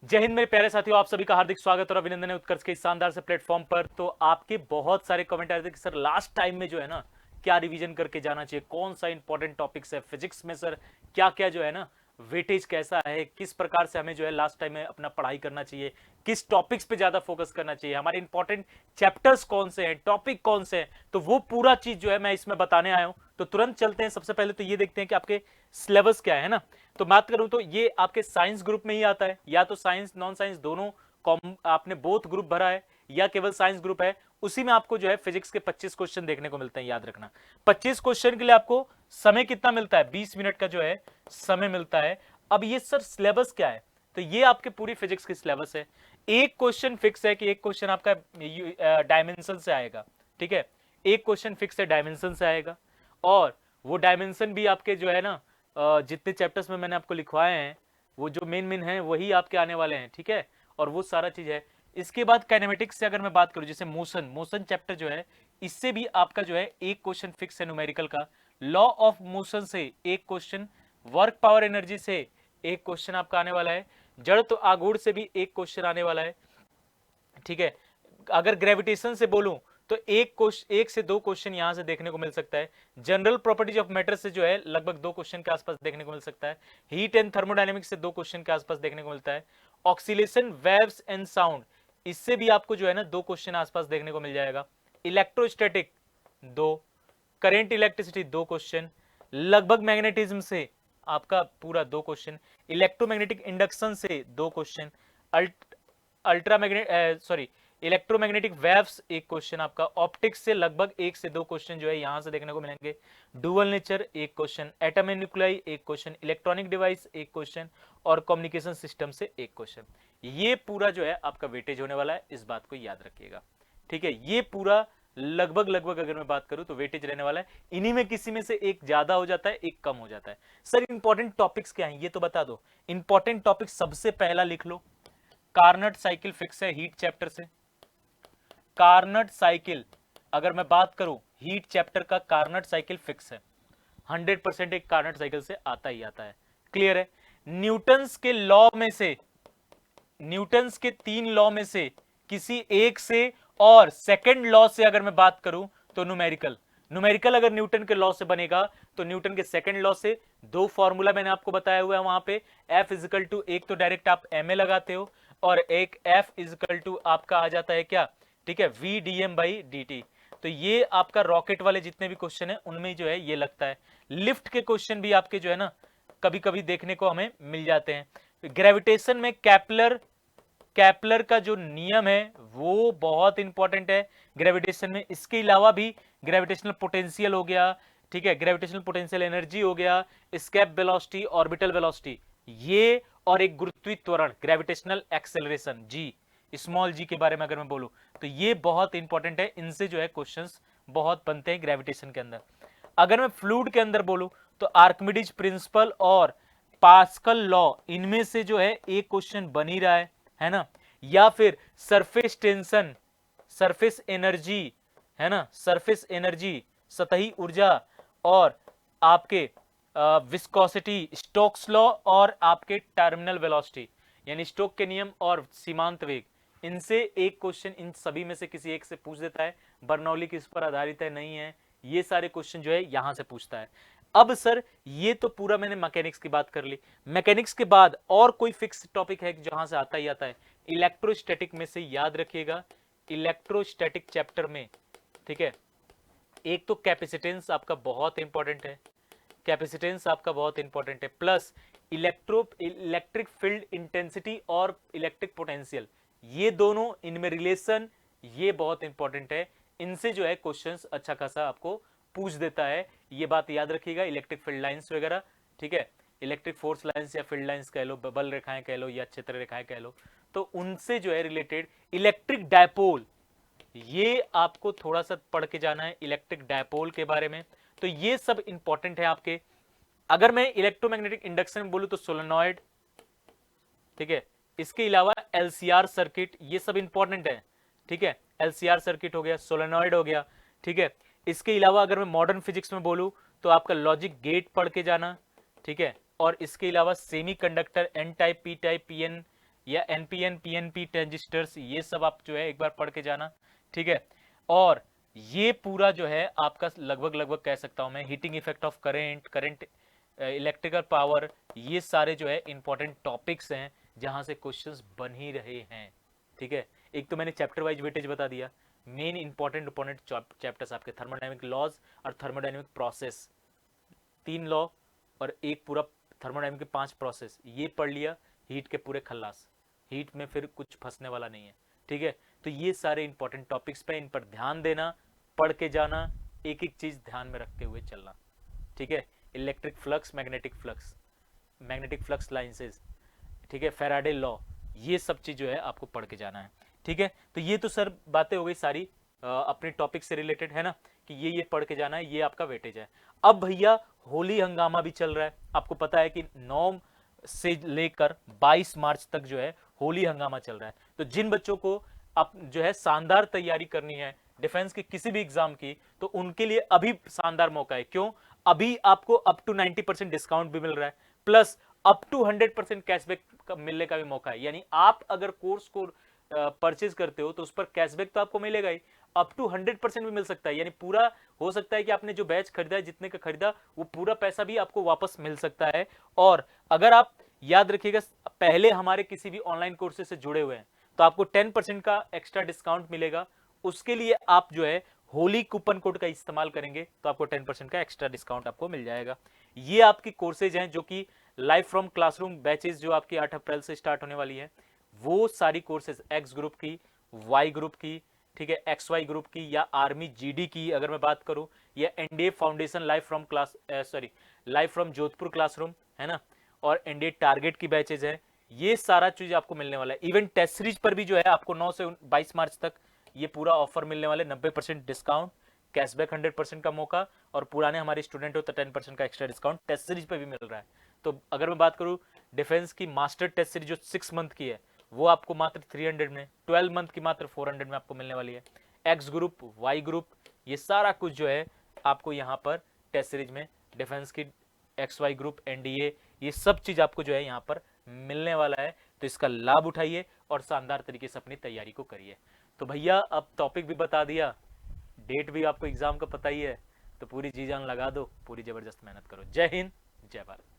जय हिंद मेरे प्यारे साथियों, आप सभी का हार्दिक स्वागत और अभिनंदन है उत्कर्ष के इस शानदार से प्लेटफॉर्म पर। तो आपके बहुत सारे कमेंट आ रहे थे कि सर लास्ट टाइम में जो है ना क्या रिवीजन करके जाना चाहिए, कौन सा इंपॉर्टेंट टॉपिक्स है फिजिक्स में सर, क्या क्या जो है ना वेटेज कैसा है, किस प्रकार से हमें जो है लास्ट टाइम में अपना पढ़ाई करना चाहिए, किस टॉपिक्स पे ज्यादा फोकस करना चाहिए, हमारे इंपॉर्टेंट चैप्टर्स कौन से हैं, टॉपिक कौन से हैं। तो वो पूरा चीज जो है मैं इसमें बताने आया हूं। तो तुरंत चलते हैं, सबसे पहले तो ये देखते हैं कि आपके सिलेबस क्या है ना। तो बात करूं तो ये आपके साइंस ग्रुप में ही आता है, या तो साइंस नॉन साइंस दोनों आपने बोथ ग्रुप भरा है, या केवल साइंस ग्रुप है। उसी में आपको जो है फिजिक्स के 25 क्वेश्चन देखने को मिलते हैं, याद रखना। 25 क्वेश्चन के लिए आपको समय कितना मिलता है? 20 मिनट का जो है समय मिलता है। अब ये सर सिलेबस क्या है? तो ये आपके पूरी फिजिक्स की सिलेबस है। एक क्वेश्चन फिक्स है कि एक क्वेश्चन आपका डायमेंशन से आएगा, ठीक है। एक क्वेश्चन फिक्स है, डायमेंशन से आएगा। और वो डायमेंशन भी आपके जो है ना जितने चैप्टर्स में मैंने आपको लिखवाए हैं, वो जो मेन मेन हैं वही आपके आने वाले हैं, ठीक है। और वो सारा चीज है। इसके बाद काइनेमेटिक्स से अगर मैं बात करूं, जैसे मोशन मोशन चैप्टर जो है, इससे भी आपका जो है एक क्वेश्चन फिक्स है न्यूमेरिकल का। लॉ ऑफ मोशन से एक क्वेश्चन, वर्क पावर एनर्जी से एक क्वेश्चन आपका आने वाला है, जड़ तो आघूर्ण से भी एक क्वेश्चन आने वाला है, ठीक है। अगर ग्रेविटेशन से बोलूं तो एक से दो क्वेश्चन यहां से देखने को मिल सकता है। जनरल प्रॉपर्टीज ऑफ मैटर से जो है लगभग दो क्वेश्चन के आसपास देखने को मिल सकता है। हीट एंड थर्मोडायनेमिक्स से दो क्वेश्चन के आसपास देखने को मिलता है। ऑक्सीलेशन वेव्स एंड साउंड, इससे भी आपको जो है ना दो क्वेश्चन आसपास देखने को मिल जाएगा। इलेक्ट्रोस्टैटिक दो, करेंट इलेक्ट्रिसिटी दो क्वेश्चन, लगभग मैग्नेटिज्म से आपका पूरा दो क्वेश्चन, इलेक्ट्रोमैग्नेटिक इंडक्शन से दो क्वेश्चन, अल्ट्रामैग्नेट सॉरी इलेक्ट्रोमैग्नेटिक वेव्स एक क्वेश्चन आपका, ऑप्टिक्स से लगभग एक से दो क्वेश्चन जो है यहां से देखने को मिलेंगे। डुअल नेचर एक क्वेश्चन, एटम एंड न्यूक्लियाई एक क्वेश्चन, इलेक्ट्रॉनिक डिवाइस एक क्वेश्चन, और कम्युनिकेशन सिस्टम से एक क्वेश्चन। ये पूरा जो है आपका वेटेज होने वाला है, इस बात को याद रखिएगा, ठीक है। ये पूरा लगभग लगभग अगर मैं बात करूं तो वेटेज रहने वाला है। इन्हीं में किसी में से एक ज्यादा हो जाता है, एक कम हो जाता है। सर इंपॉर्टेंट टॉपिक्स क्या हैं ये तो बता दो। इंपॉर्टेंट टॉपिक सबसे पहला लिख लो, कार्नट साइकिल फिक्स है हीट चैप्टर से। कार्नट साइकिल, अगर मैं बात करूं हीट चैप्टर का, कार्नट साइकिल फिक्स है 100%, एक कार्नट साइकिल से आता ही आता है, क्लियर है। न्यूटन्स के लॉ में से, न्यूटन्स के तीन लॉ में से किसी एक से, और सेकंड लॉ से अगर मैं बात करूं तो न्यूमेरिकल, न्यूमेरिकल अगर न्यूटन के लॉ से बनेगा तो न्यूटन के सेकंड लॉ से दो फॉर्मूला मैंने आपको बताया हुआ है वहां पे। एफ इजिकल टू, एक तो डायरेक्ट आप एम ए लगाते हो, और एक एफ इजिकल टू आपका आ जाता है क्या, ठीक है, v d m by d t. तो ये आपका रॉकेट वाले जितने भी क्वेश्चन है उनमें जो है ये लगता है। लिफ्ट के क्वेश्चन भी आपके जो है ना कभी कभी देखने को हमें मिल जाते हैं। ग्रेविटेशन में कैपलर, कैपलर का जो नियम है वो बहुत इंपॉर्टेंट है ग्रेविटेशन में। इसके अलावा भी ग्रेविटेशनल पोटेंशियल हो गया, ठीक है, ग्रेविटेशनल पोटेंशियल एनर्जी हो गया, स्केप वेलोसिटी, ऑर्बिटल वेलोसिटी, ये, और एक गुरुत्वीय त्वरण, ग्रेविटेशनल एक्सेलरेशन जी, स्मॉल जी के बारे में अगर मैं बोलूं तो ये बहुत इंपॉर्टेंट है। इनसे जो है क्वेश्चंस बहुत बनते हैं ग्रेविटेशन के अंदर। अगर मैं फ्लूइड के अंदर बोलूं तो आर्किमिडीज प्रिंसिपल और पास्कल लॉ, इनमें से जो है एक क्वेश्चन बन ही रहा है ना। या फिर सरफेस टेंशन, सरफेस एनर्जी, है ना, सरफेस एनर्जी, सतही ऊर्जा, और आपके विस्कोसिटी, स्टोक्स लॉ, और आपके टर्मिनल वेलोसिटी, यानी स्टोक के नियम और सीमांत वेग, इनसे एक क्वेश्चन इन सभी में से किसी एक से पूछ देता है। बर्नौली किस पर आधारित है, नहीं है, ये सारे क्वेश्चन जो है यहां से पूछता है। अब सर ये तो पूरा मैंने मैकेनिक्स की बात कर ली। मैकेनिक्स के बाद और कोई फिक्स टॉपिक है जहां से आता ही आता है? इलेक्ट्रोस्टैटिक में से याद रखिएगा, इलेक्ट्रोस्टैटिक चैप्टर में, ठीक है, एक तो कैपेसिटेंस आपका बहुत इंपॉर्टेंट है, कैपेसिटेंस आपका बहुत इंपॉर्टेंट है, प्लस इलेक्ट्रिक फील्ड इंटेंसिटी और इलेक्ट्रिक पोटेंशियल, ये दोनों, इनमें रिलेशन, ये बहुत इंपॉर्टेंट है। इनसे जो है क्वेश्चंस अच्छा खासा आपको पूछ देता है, ये बात याद रखिएगा। इलेक्ट्रिक फील्ड लाइंस वगैरह, ठीक है, इलेक्ट्रिक फोर्स लाइंस या फील्ड लाइंस कह लो, बबल रेखाएं कह लो, या क्षेत्र रेखाएं कह लो, तो उनसे जो है रिलेटेड इलेक्ट्रिक डायपोल, ये आपको थोड़ा सा पढ़ के जाना है इलेक्ट्रिक डायपोल के बारे में। तो ये सब इंपॉर्टेंट है आपके। अगर मैं इलेक्ट्रोमैग्नेटिक इंडक्शन बोलूं तो सोलेनॉइड, ठीक है, इसके अलावा एलसीआर सर्किट, ये सब इंपॉर्टेंट है, ठीक है, एलसीआर सर्किट हो गया, सोलेनॉइड हो गया, ठीक है। इसके अलावा अगर मैं मॉडर्न फिजिक्स में बोलूं तो आपका लॉजिक गेट पढ़ के जाना, ठीक है। और इसके अलावा semiconductor, n type, p type, PN, या एनपीएन पीएनपी ट्रांजिस्टर्स, ये सब आप जो है एक बार पढ़ के जाना, ठीक है। और ये पूरा जो है आपका लगभग लगभग कह सकता हूं मैं, heating effect of current electrical power, ये सारे जो है इंपॉर्टेंट टॉपिक्स हैं जहां से क्वेश्चंस बन ही रहे हैं, ठीक है। एक तो मैंने चैप्टर वाइज वेटेज बता दिया, मेन इंपॉर्टेंट चैप्टर्स आपके थर्मोडायनेमिक लॉज और थर्मोडायनेमिक प्रोसेस, 3 लॉ और एक पूरा थर्मोडायनेमिक के 5 प्रोसेस, ये पढ़ लिया। हीट के पूरे खल्लास, हीट में फिर कुछ फंसने वाला नहीं है, ठीक है। तो ये सारे इंपॉर्टेंट टॉपिक्स पे, इन पर ध्यान देना, पढ़ के जाना, एक एक चीज ध्यान में रखते हुए चलना, ठीक है। इलेक्ट्रिक फ्लक्स, मैग्नेटिक फ्लक्स लाइंसेज, ठीक है, फैराडे लॉ, ये सब चीज जो है आपको पढ़ के जाना है, ठीक है। तो ये तो सर बातें हो गई सारी अपने टॉपिक से रिलेटेड, है ना, कि ये पढ़ के जाना है, ये आपका वेटेज है। अब भैया होली हंगामा भी चल रहा है, आपको पता है कि 9 से लेकर 22 मार्च तक जो है होली हंगामा चल रहा है। तो जिन बच्चों को अब जो है शानदार तैयारी करनी है डिफेंस की किसी भी एग्जाम की, तो उनके लिए अभी शानदार मौका है। क्यों? अभी आपको अप टू 90% डिस्काउंट भी मिल रहा है, प्लस अप टू 100% कैशबैक मिलने का भी मौका है। यानी आप अगर कोर्स को परचेज करते हो तो उस पर कैशबैक तो आपको मिलेगा ही, अप टू 100% भी मिल सकता है। यानी पूरा हो सकता है कि आपने जो बैच खरीदा है, जितने का खरीदा, वो पूरा पैसा भी आपको वापस मिल सकता है। और अगर आप याद रखिएगा, पहले हमारे किसी भी ऑनलाइन कोर्सेज से जुड़े हुए हैं तो आपको 10% का एक्स्ट्रा डिस्काउंट मिलेगा। उसके लिए आप जो है होली कूपन कोड का इस्तेमाल करेंगे तो आपको 10% का एक्स्ट्रा डिस्काउंट आपको मिल जाएगा। ये आपकी कोर्सेज हैं जो कि लाइव फ्रॉम क्लासरूम बैचेस जो आपकी 8 अप्रैल से स्टार्ट होने वाली है, वो सारी कोर्सेज एक्स ग्रुप की, वाई ग्रुप की, ठीक है, एक्स वाई ग्रुप की, या आर्मी जीडी की अगर मैं बात करूं, या NDA foundation live from Jodhpur classroom, है ना, और एनडीए टारगेट की बैचेज है। ये सारा चीज आपको मिलने वाला है। इवन टेस्ट सीरीज पर भी जो है आपको 9 से 22 मार्च तक ये पूरा ऑफर मिलने वाले, 90% डिस्काउंट, कैशबैक 100% का मौका, और पुराने हमारे स्टूडेंट हो तो 10% का एक्स्ट्रा डिस्काउंट टेस्ट सीरीज पे भी मिल रहा है। तो अगर मैं बात करूं डिफेंस की मास्टर टेस्ट सीरीज जो 6 मंथ की है, वो आपको मात्र 300 में, 12 मंथ की मात्र 400 में आपको मिलने वाली है। एक्स ग्रुप, वाई ग्रुप, ये सारा कुछ जो है आपको यहाँ पर टेस्ट सीरीज में डिफेंस की एक्स वाई ग्रुप, एनडीए, ये सब चीज आपको जो है यहाँ पर मिलने वाला है। तो इसका लाभ उठाइए और शानदार तरीके से अपनी तैयारी को करिए। तो भैया अब टॉपिक भी बता दिया, डेट भी आपको एग्जाम का पता ही है, तो पूरी जी जान लगा दो, पूरी जबरदस्त मेहनत करो। जय हिंद, जय भारत।